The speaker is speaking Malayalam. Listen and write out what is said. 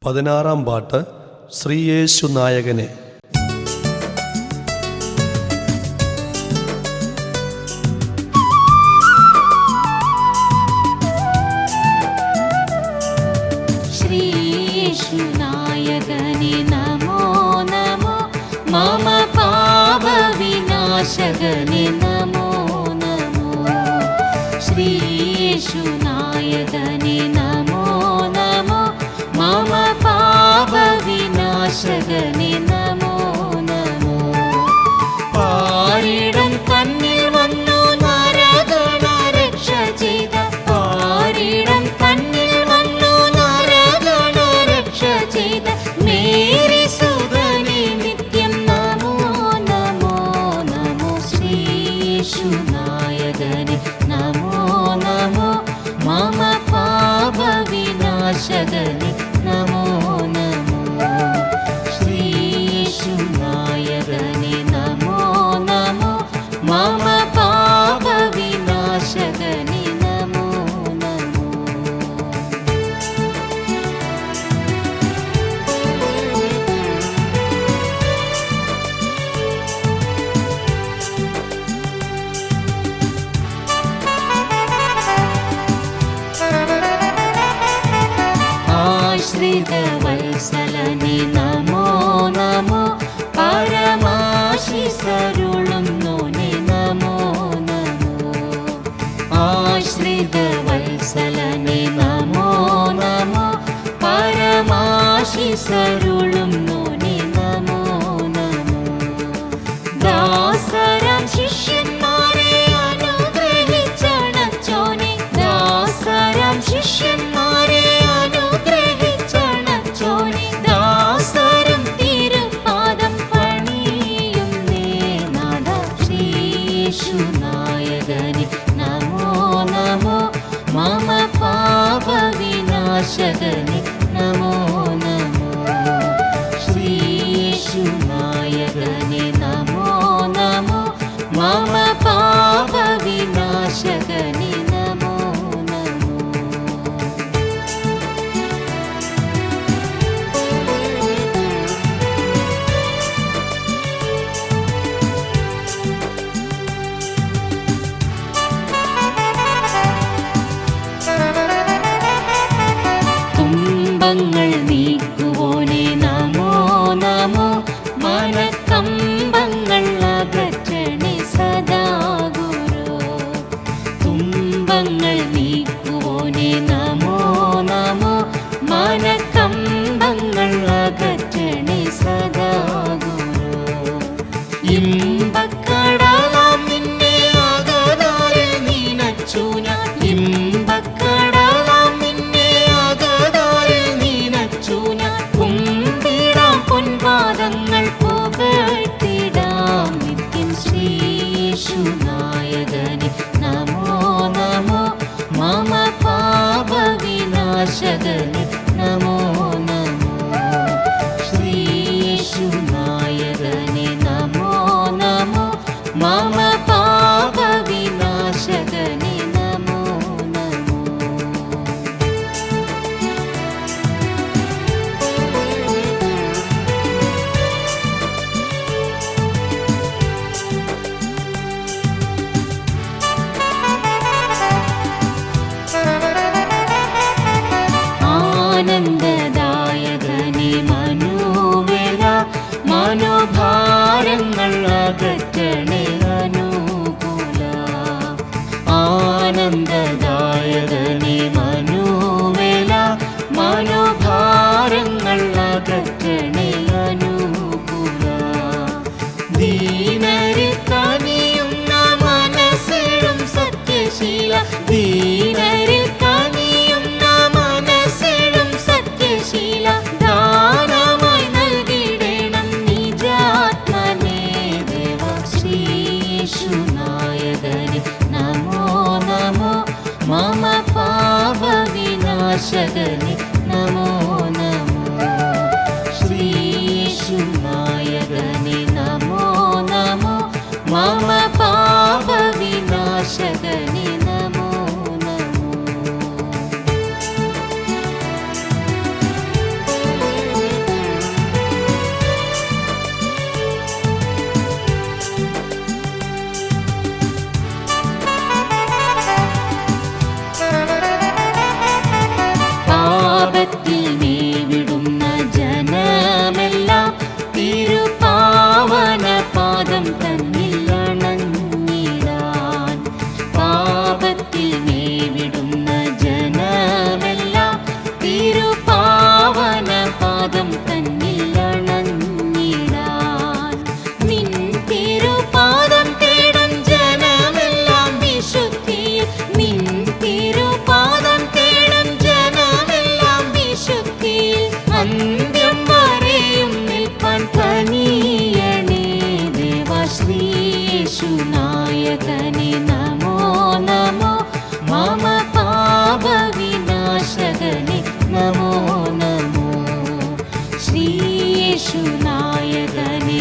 16-ാം പാട്ട് ശ്രീയേശു നായകനെ. ശ്രീയേശു നായകനെ നമോ നമോ, മമ പാപ വിനാശകനെ നമോ നമോ. ശ്രീയേശു നായകനെ നമോ നമോ, മമ പാപ വിനാശകനെ നമോ നമോ. പാരിടം തന്നിൽ വന്നു നരകണ രക്ഷ ചെയ്ത, പാരിടം തന്നിൽ വന്നു നരകണ രക്ഷ ചെയ്ത മേരി സുതനെ നിത്യം നമോ നമോ നമോ. ശ്രീയേശു നായകനെ നമോ നമോ, മമ പാപ വിനാശകനെ നമോ നമോ. ശ്രീയേശു നായകനെ നമോ നമോ, മമ പാപ വിനാശകനെ നമോ നമോ. ആശ്രിത വത്സലനെ നമോ നമോ, പരമാശിസരുളുന്നോനെ നമോ നമോ. ആശ്രിത വത്സലനെ നമോ നമോ, പരമാശിസരുളുന്നോനെ നമോ നമോ. ദാസരാം ശിഷ്യന്മാരെ അനുഗ്രഹിച്ചണച്ചോനെ, ദാസരാം ശിഷ്യന്മാരെ അനുഗ്രഹിച്ചണച്ചോനെ. ദാസരം തിരുപാദം പണിയുന്നേ നാഥ. ശ്രീയേശു നായകനെ നമോ നമോ, മമ പാപ വിനാശകനെ നമോ നമോ. ശ്രീയേശു നായകനെ നമോ നമോ, മമ പാപ വിനാശകനെ നമോ നമോ. തുമ്പങ്ങൾ നീക്കുവോനെ നമോ നമോ, മനക്കമ്പങ്ങൾ അകറ്റണേ സദാ ഗുരു. തുമ്പങ്ങൾ നീക്കുവോനെ നമോ നമോ, മനക്കമ്പങ്ങൾ അകറ്റണേ സദാ ഗുരു. ഇമ്പക്കടലാം നിന്നെ അകതാരിൽ നീനച്ചു ഞാൻ, ഇമ്പക്കടലാം നിന്നെ അകതാരിൽ നീനച്ചു ഞാൻ. കുമ്പിടാം പൊൻപാദങ്ങൾ പുകഴ്ത്തിടാം നിത്യം. ശ്രീയേശു നായകനെ നമോ നമോ, മമ പാപ വിനാശകനെ നമോ നമോ. ശ്രീയേശു നായകനെ നമോ നമോ, മമ പാപ വിനാശകനെ നമോ നമോ. ആനന്ദദായകനെ മനോവേല, മനോഭാരങ്ങൾ അകറ്റണേ അനുകൂല. ആനന്ദദായകനെ മനോവേല, മനോഭാരങ്ങൾ അകറ്റണേ അനുകൂല. ദീനരിൽ കനിയുന്ന മനസ്സിടും സത്യശീല, ദീനരിൽ കനിയുന്ന മനസ്സിടും സത്യശീല. ദാനമായി നൽകിടണം നിജാത്മനേ ദേവ. ശ്രീയേശു നായകനെ നമോ നമോ, മമ പാപ വിനാശകനെ നമോ നമോ. ശ്രീയേശു നായകനെ നമോ നമോ, മമ പാപ വിനാശകനെ നമോ നമോ. യേശുനായകനെ